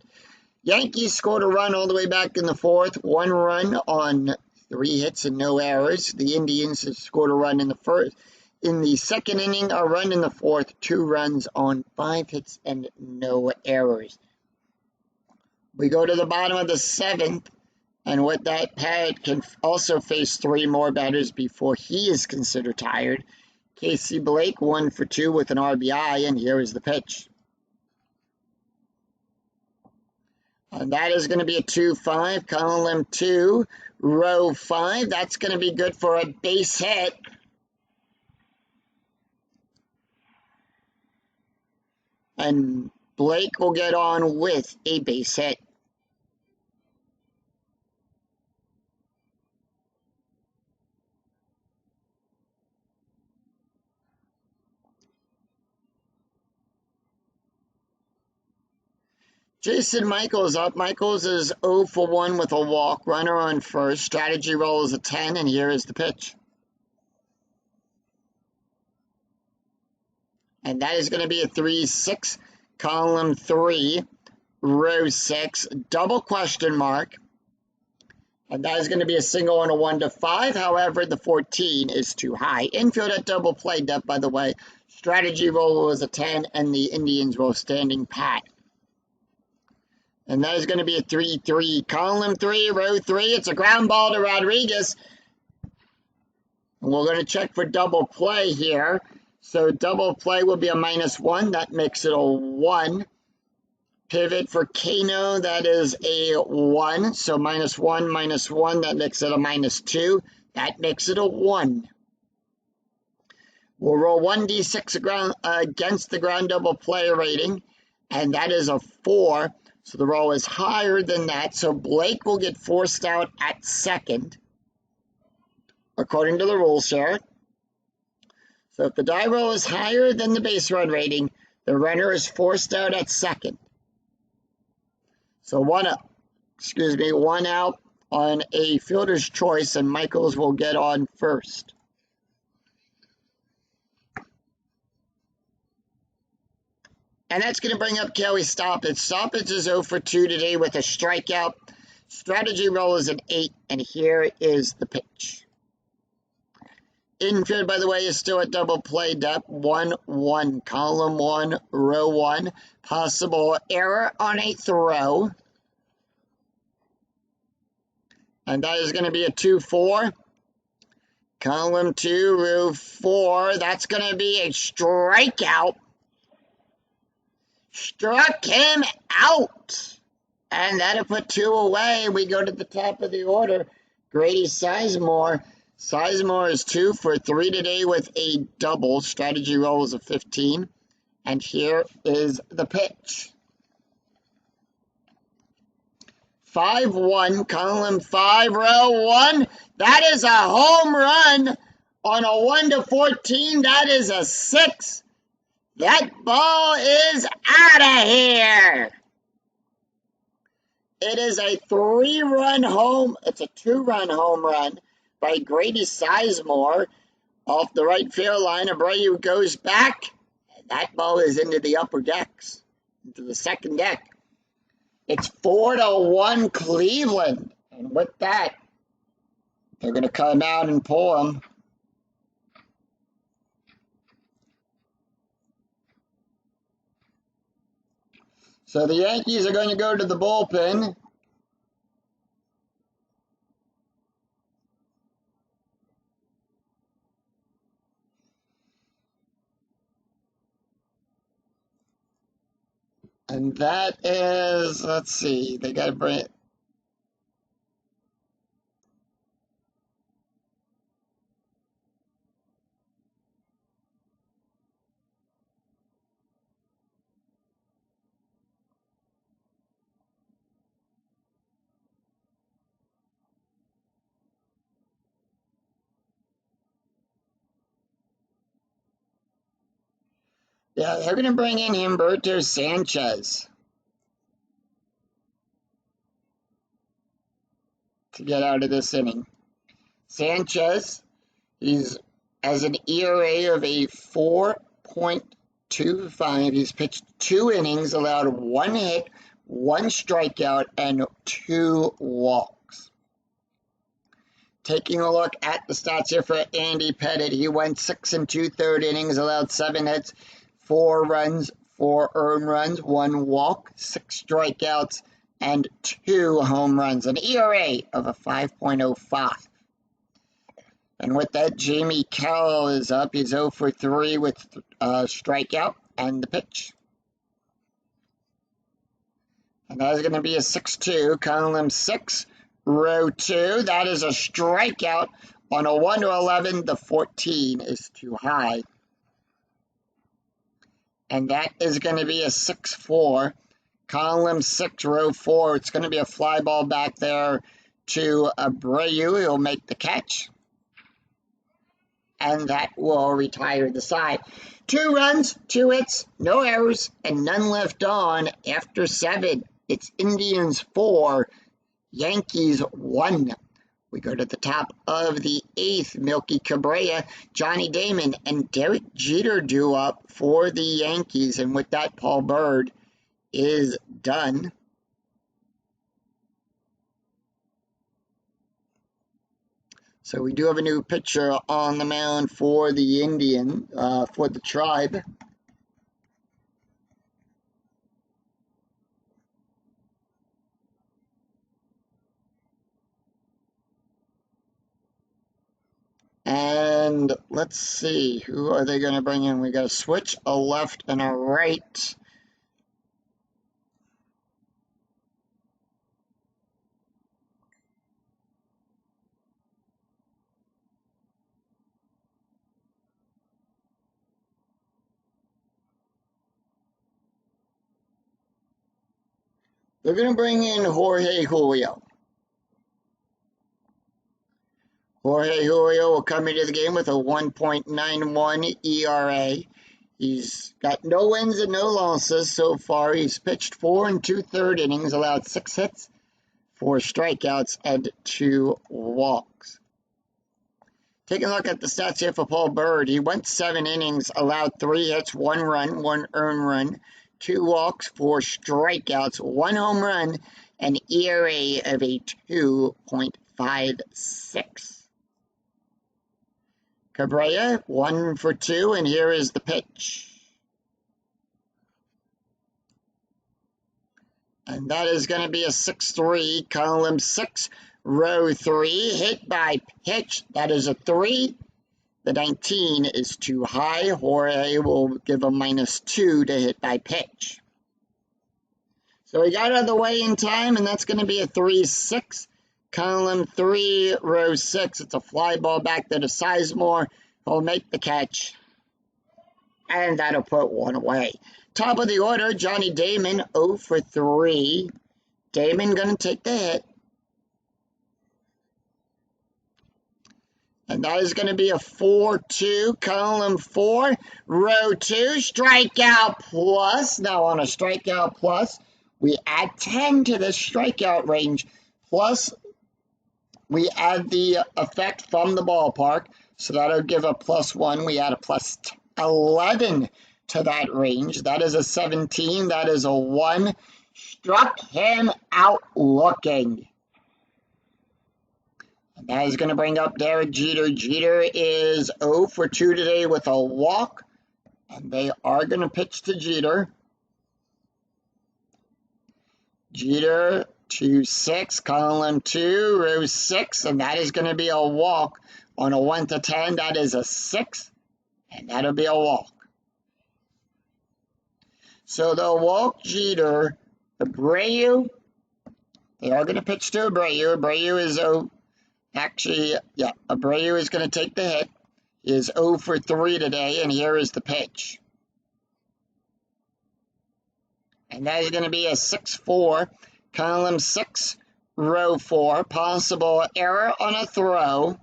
Yankees scored a run all the way back in the fourth, 1 run on 3 hits and no errors. The Indians have scored a run in the second inning, a run in the fourth, 2 runs on 5 hits and no errors. We go to the bottom of the seventh, and with that, Pat can also face 3 more batters before he is considered tired. Casey Blake, 1 for 2 with an RBI, and here is the pitch. And that is going to be a 2-5, column 2, row 5. That's going to be good for a base hit. And Blake will get on with a base hit. Jason Michaels up. Michaels is 0 for 1 with a walk. Runner on first. Strategy roll is a 10, and here is the pitch. And that is going to be a 3-6, column 3, row 6, double question mark. And that is going to be a single on a 1-5. However, the 14 is too high. Infield at double play depth, by the way. Strategy roll was a 10, and the Indians roll standing pat. And that is going to be a 3-3, column 3, row 3. It's a ground ball to Rodriguez. And we're going to check for double play here. So double play will be a -1. That makes it a 1. Pivot for Kano, that is a 1. So -1, -1, that makes it a -2. That makes it a 1. We'll roll 1d6 against the ground double play rating, and that is a 4. So the roll is higher than that. So Blake will get forced out at second, according to the rules here. So if the die roll is higher than the base run rating, the runner is forced out at second. So one out on a fielder's choice, and Michaels will get on first. And that's going to bring up Kelly Stoppage. Stoppage is 0 for 2 today with a strikeout. Strategy roll is an 8, and here is the pitch. Infield, by the way, is still at double play depth. 1-1, column 1, row 1. Possible error on a throw. And that is going to be a 2-4. Column 2, row 4. That's going to be a strikeout. Struck him out. And that'll put 2 away. We go to the top of the order. Grady Sizemore. Sizemore is 2 for 3 today with a double. Strategy roll is a 15. And here is the pitch. 5-1, column 5, row 1. That is a home run on a 1-14. That is a 6. That ball is out of here. It is a 3-run home. It's a 2-run home run by Grady Sizemore off the right field line. Abreu goes back. That ball is into the upper decks, into the second deck. It's 4-1 Cleveland. And with that, they're going to come out and pull him. So the Yankees are going to go to the bullpen. And that is, let's see, they got to bring it. Yeah, they're going to bring in Humberto Sanchez to get out of this inning. Sanchez, he's has an ERA of a 4.25. He's pitched 2 innings, allowed 1 hit, 1 strikeout, and 2 walks. Taking a look at the stats here for Andy Pettitte, he went 6 2/3 innings, allowed 7 hits, 4 runs, 4 earned runs, 1 walk, 6 strikeouts, and 2 home runs. An ERA of a 5.05. And with that, Jamie Carroll is up. He's 0 for 3 with a strikeout and the pitch. And that is going to be a 6-2. Column 6, row 2. That is a strikeout on a 1-11. The 14 is too high. And that is going to be a 6-4. Column 6, row 4. It's going to be a fly ball back there to Abreu. He'll make the catch. And that will retire the side. 2 runs, 2 hits, no errors, and none left on after 7. It's Indians 4, Yankees 1. We go to the top of the 8th. Milky Cabrera, Johnny Damon, and Derek Jeter due up for the Yankees. And with that, Paul Bird is done. So we do have a new pitcher on the mound for the for the Tribe. And let's see, who are they going to bring in? We got a switch, a left, and a right. They're going to bring in Jorge Julio. Jorge Julio will come into the game with a 1.91 ERA. He's got no wins and no losses so far. He's pitched 4 2/3 innings, allowed 6 hits, 4 strikeouts, and 2 walks. Taking a look at the stats here for Paul Bird. He went 7 innings, allowed 3 hits, 1 run, 1 earned run, 2 walks, 4 strikeouts, 1 home run, and ERA of a 2.56. Cabrera, 1 for 2, and here is the pitch. And that is going to be a 6-3, column 6, row 3, hit by pitch. That is a 3. The 19 is too high. Jorge will give a -2 to hit by pitch. So he got out of the way in time, and that's going to be a 3-6. Column 3, row 6. It's a fly ball back there to Sizemore. He'll make the catch. And that'll put 1 away. Top of the order, Johnny Damon, 0 for 3. Damon going to take the hit. And that is going to be a 4-2, column 4, row 2, strikeout plus. Now on a strikeout plus, we add 10 to the strikeout range, plus we add the effect from the ballpark, so that'll give a +1. We add a +11 to that range. That is a 17. That is a 1. Struck him out looking. And that is going to bring up Derek Jeter. Jeter is 0 for 2 today with a walk, and they are going to pitch to Jeter. Jeter 2-6, column 2, row 6, and that is going to be a walk. On a 1 to 10, that is a 6, and that'll be a walk. So they'll walk Jeter. Abreu, they are going to pitch to Abreu. Abreu is 0. Actually, yeah, Abreu is going to take the hit. He is 0 for 3 today, and here is the pitch. And that is going to be a 6-4, column 6, row 4. Possible error on a throw.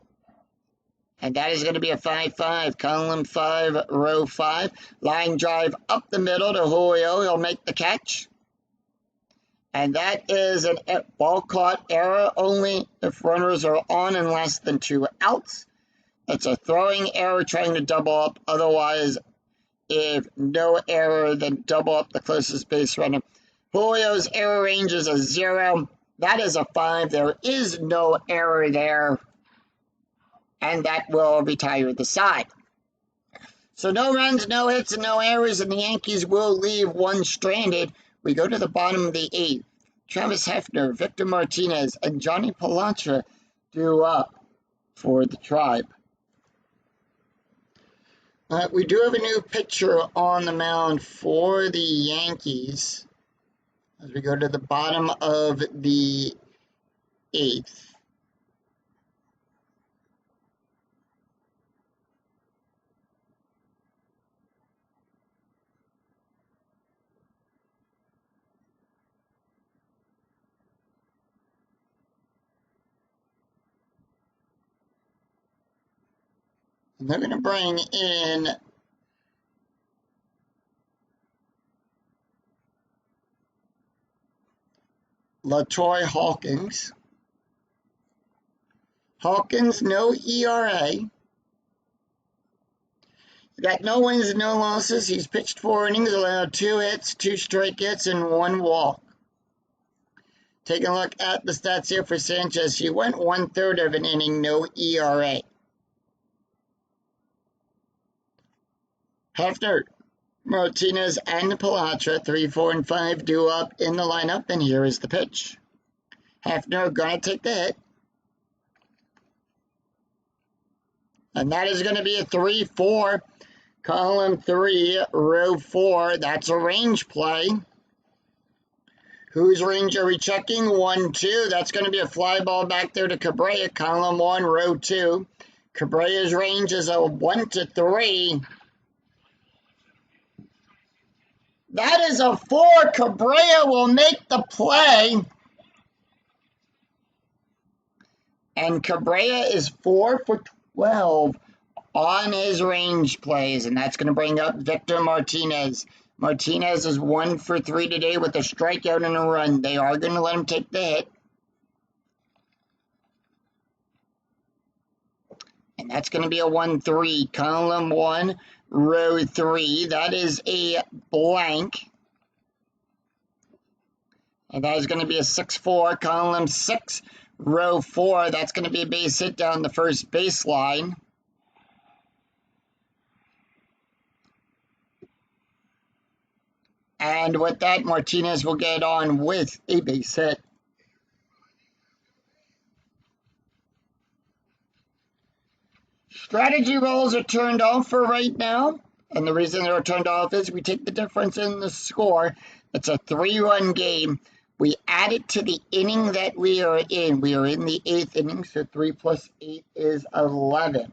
And that is going to be a 5-5, column 5, row 5. Line drive up the middle to Julio. He'll make the catch. And that is a ball caught error only if runners are on and less than 2 outs. It's a throwing error trying to double up. Otherwise, if no error, then double up the closest base runner. Julio's error range is a 0. That is a 5. There is no error there. And that will retire the side. So no runs, no hits, and no errors, and the Yankees will leave one stranded. We go to the bottom of the 8th. Travis Hefner, Victor Martinez, and Johnny Palatra due up for the Tribe. We do have a new pitcher on the mound for the Yankees as we go to the bottom of the 8th. And they're going to bring in LaTroy Hawkins. Hawkins, no ERA. He's got no wins and no losses. He's pitched 4 innings, allowed 2 hits, 2 strikeouts, and 1 walk. Taking a look at the stats here for Sanchez. He went 1/3 of an inning, no ERA. Hefner, Martinez, and Palatra, 3, 4, and 5 due up in the lineup, and here is the pitch. Hefner going to take the hit. And that is going to be a 3-4, column 3, row 4. That's a range play. Whose range are we checking? 1-2. That's going to be a fly ball back there to Cabrera, column 1, row 2. Cabrera's range is a 1-3. That is a 4. Cabrera will make the play. And Cabrera is 4 for 12 on his range plays. And that's going to bring up Victor Martinez. Martinez is 1 for 3 today with a strikeout and a run. They are going to let him take the hit. And that's going to be a 1-3, column 1, row 3. That is a blank. And that is going to be a 6-4, column 6, row 4. That's going to be a base hit down the first baseline. And with that, Martinez will get on with a base hit. Strategy rolls are turned off for right now. And the reason they're turned off is we take the difference in the score. It's a 3-run game. We add it to the inning that we are in. We are in the 8th inning, so 3 plus 8 is 11.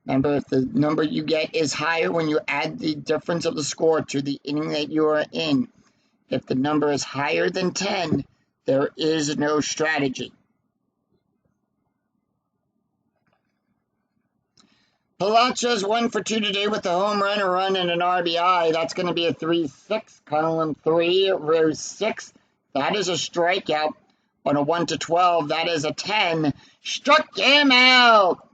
Remember, if the number you get is higher when you add the difference of the score to the inning that you are in. If the number is higher than 10, there is no strategy. Palacios 1 for 2 today with a home run, a run, and an RBI. That's going to be a 3-6, column 3, row 6. That is a strikeout. On a 1-12, that is a 10. Struck him out.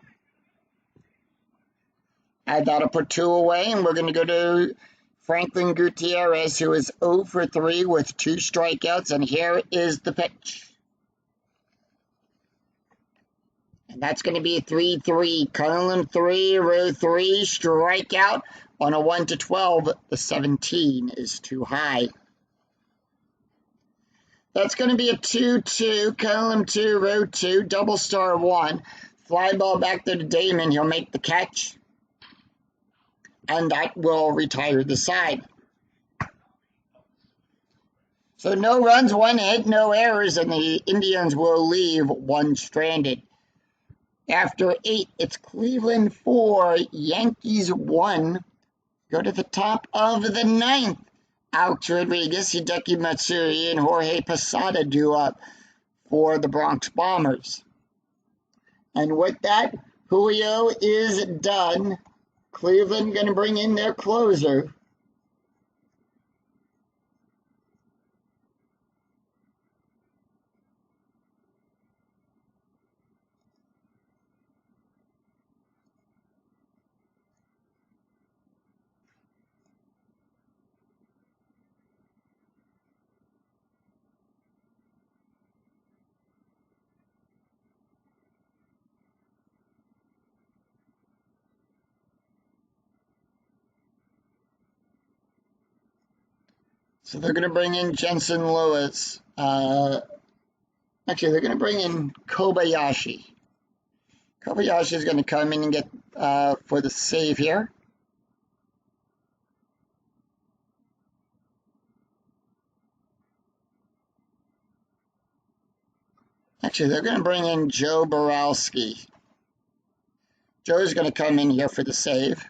And that'll put 2 away, and we're going to go to Franklin Gutierrez, who is 0 for 3 with 2 strikeouts, and here is the pitch. And that's going to be a 3-3, column 3, row 3, strikeout. On a 1-12, the 17 is too high. That's going to be a 2-2, column 2, row 2, double star 1. Fly ball back there to Damon. He'll make the catch. And that will retire the side. So no runs, 1 hit, no errors, and the Indians will leave 1 stranded. After 8, it's Cleveland 4, Yankees 1. Go to the top of the 9th. Alex Rodriguez, Hideki Matsuri, and Jorge Posada due up for the Bronx Bombers. And with that, Julio is done. Cleveland going to bring in their closer. So they're going to bring in Jensen Lewis. Actually, they're going to bring in Kobayashi. Kobayashi is going to come in and get for the save here. Actually, they're going to bring in Joe Borowski. Joe's going to come in here for the save.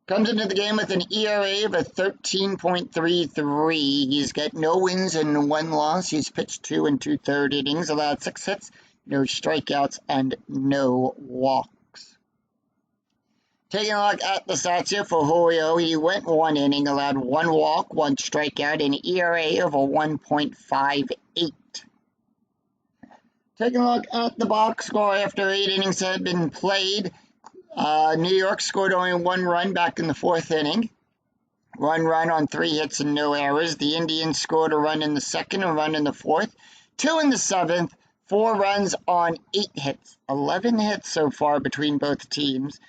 Comes into the game with an ERA of a 13.33. He's got no wins and 1 loss. He's pitched 2 2/3 innings, allowed 6 hits, no strikeouts, and no walks. Taking a look at the stats here for Julio, he went 1 inning, allowed 1 walk, 1 strikeout, and an ERA of a 1.58. Taking a look at the box score after 8 innings had been played. New York scored only 1 run back in the 4th inning. 1 run on 3 hits and no errors. The Indians scored a run in the 2nd, a run in the 4th, 2 in the 7th, 4 runs on 8 hits. 11 hits so far between both teams.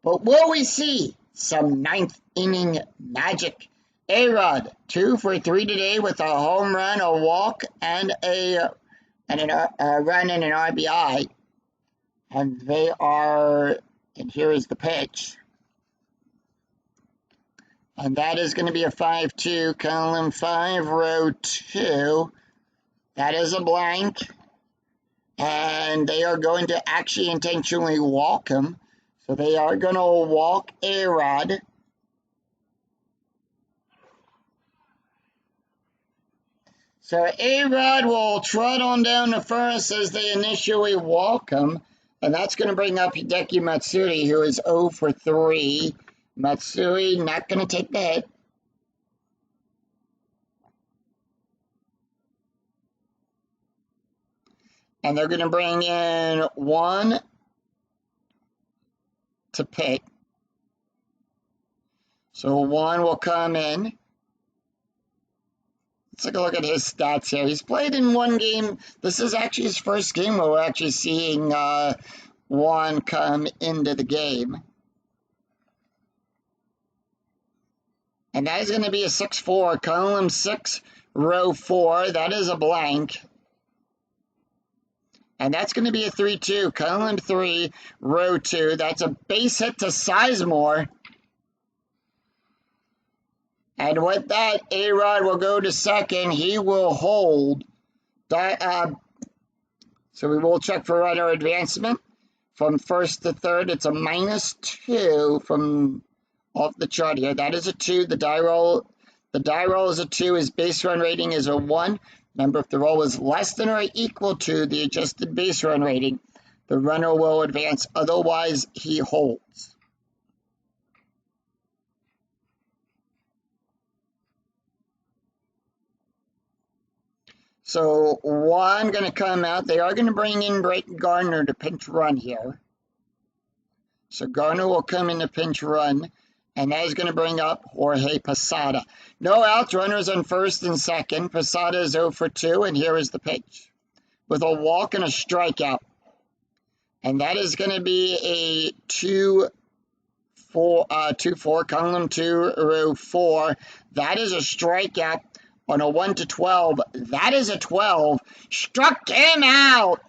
But will we see some 9th inning magic? A-Rod, 2 for 3 today with a home run, a walk, and a run and an RBI. And they are, and here is the pitch. And that is going to be a 5-2, column 5, row 2. That is a blank. And they are going to actually intentionally walk him. So they are going to walk A-Rod. So A-Rod will trot on down to first as they initially walk him. And that's going to bring up Hideki Matsuri, who is 0 for 3. Matsuri not going to take the hit. And they're going to bring in 1 to pick. So 1 will come in. Let's take a look at his stats here. He's played in 1 game. This is actually his first game where we're actually seeing 1 come into the game. And that is going to be a 6-4, column 6, row 4. That is a blank. And that's going to be a 3-2, column 3, row 2. That's a base hit to Sizemore. And with that, A-Rod will go to second. He will hold. So we will check for runner advancement. From first to third, it's a -2 from off the chart here. That is a 2. The die roll is a 2. His base run rating is a 1. Remember, if the roll is less than or equal to the adjusted base run rating, the runner will advance. Otherwise, he holds. So 1 going to come out. They are going to bring in Brayton Gardner to pinch run here. So Gardner will come in to pinch run. And that is going to bring up Jorge Posada. No outs, runners on first and second. Posada is 0 for 2, and here is the pitch. With a walk and a strikeout. And that is going to be a 2-4, column 2, row 4. That is a strikeout on a 1-12. That is a 12. Struck him out.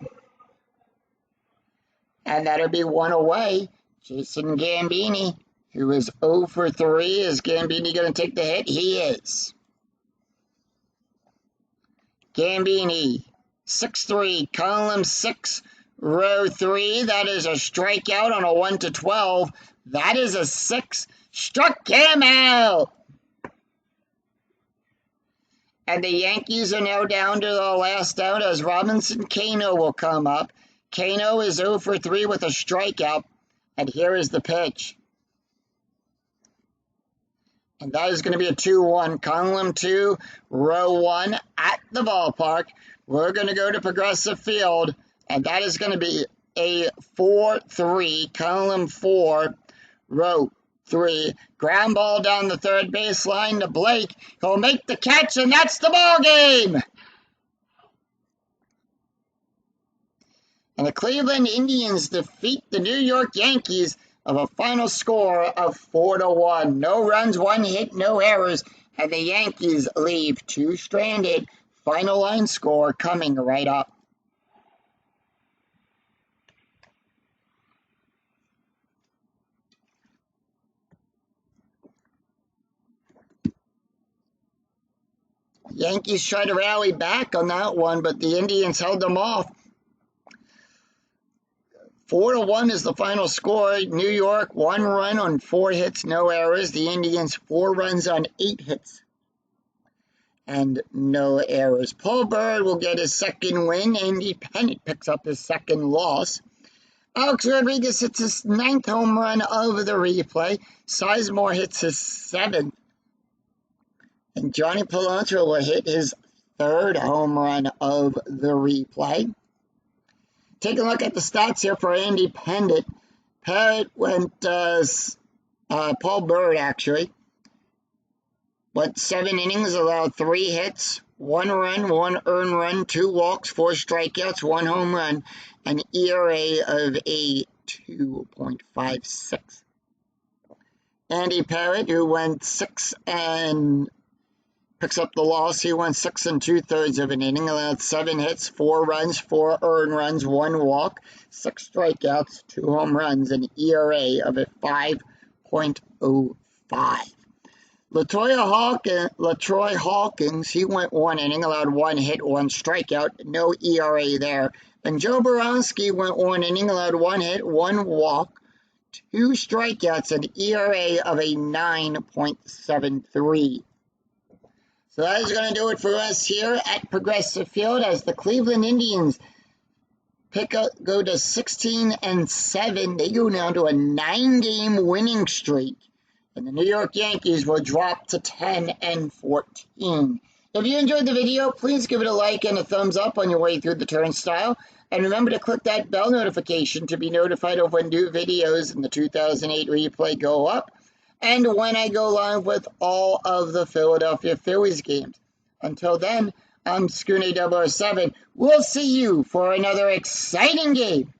And that'll be 1 away. Jason Gambini, who is 0 for 3. Is Gambini going to take the hit? He is. Gambini, 6-3, column 6, row 3. That is a strikeout on a 1-12. That is a 6. Struck him out. And the Yankees are now down to the last out as Robinson Cano will come up. Kano is 0 for 3 with a strikeout. And here is the pitch. And that is going to be a 2-1. Column 2, row 1 at the ballpark. We're going to go to Progressive Field. And that is going to be a 4-3. Column 4, row 3. Ground ball down the third baseline to Blake. He'll make the catch, and that's the ball game. And the Cleveland Indians defeat the New York Yankees of a final score of 4-1. No runs, 1 hit, no errors, and the Yankees leave 2 stranded. Final line score coming right up. Yankees tried to rally back on that one, but the Indians held them off. 4-1 is the final score. New York, 1 run on 4 hits, no errors. The Indians, 4 runs on 8 hits and no errors. Paul Bird will get his second win. Andy Pennant picks up his second loss. Alex Rodriguez hits his 9th home run of the replay. Sizemore hits his 7th. And Johnny Palantro will hit his 3rd home run of the replay. Take a look at the stats here for Andy Pennant. Paul Bird actually went 7 innings, allowed 3 hits, 1 run, 1 earned run, 2 walks, 4 strikeouts, 1 home run, an ERA of a 2.56. Andy Parrott, who went 6 and picks up the loss. He went 6 2/3 of an inning, allowed 7 hits, 4 runs, 4 earned runs, 1 walk, 6 strikeouts, 2 home runs, an ERA of a 5.05. LaTroy Hawkins, he went 1 inning, allowed 1 hit, 1 strikeout, no ERA there. And Joe Borowski went 1 inning, allowed 1 hit, 1 walk, 2 strikeouts, an ERA of a 9.73. So that is going to do it for us here at Progressive Field as the Cleveland Indians go to 16-7. They go now to a 9-game winning streak. And the New York Yankees will drop to 10-14. If you enjoyed the video, please give it a like and a thumbs up on your way through the turnstile. And remember to click that bell notification to be notified of when new videos in the 2008 replay go up, and when I go live with all of the Philadelphia Phillies games. Until then, I'm Scooney007. We'll see you for another exciting game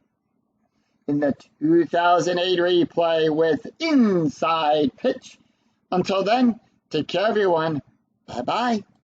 in the 2008 replay with Inside Pitch. Until then, take care, everyone. Bye-bye.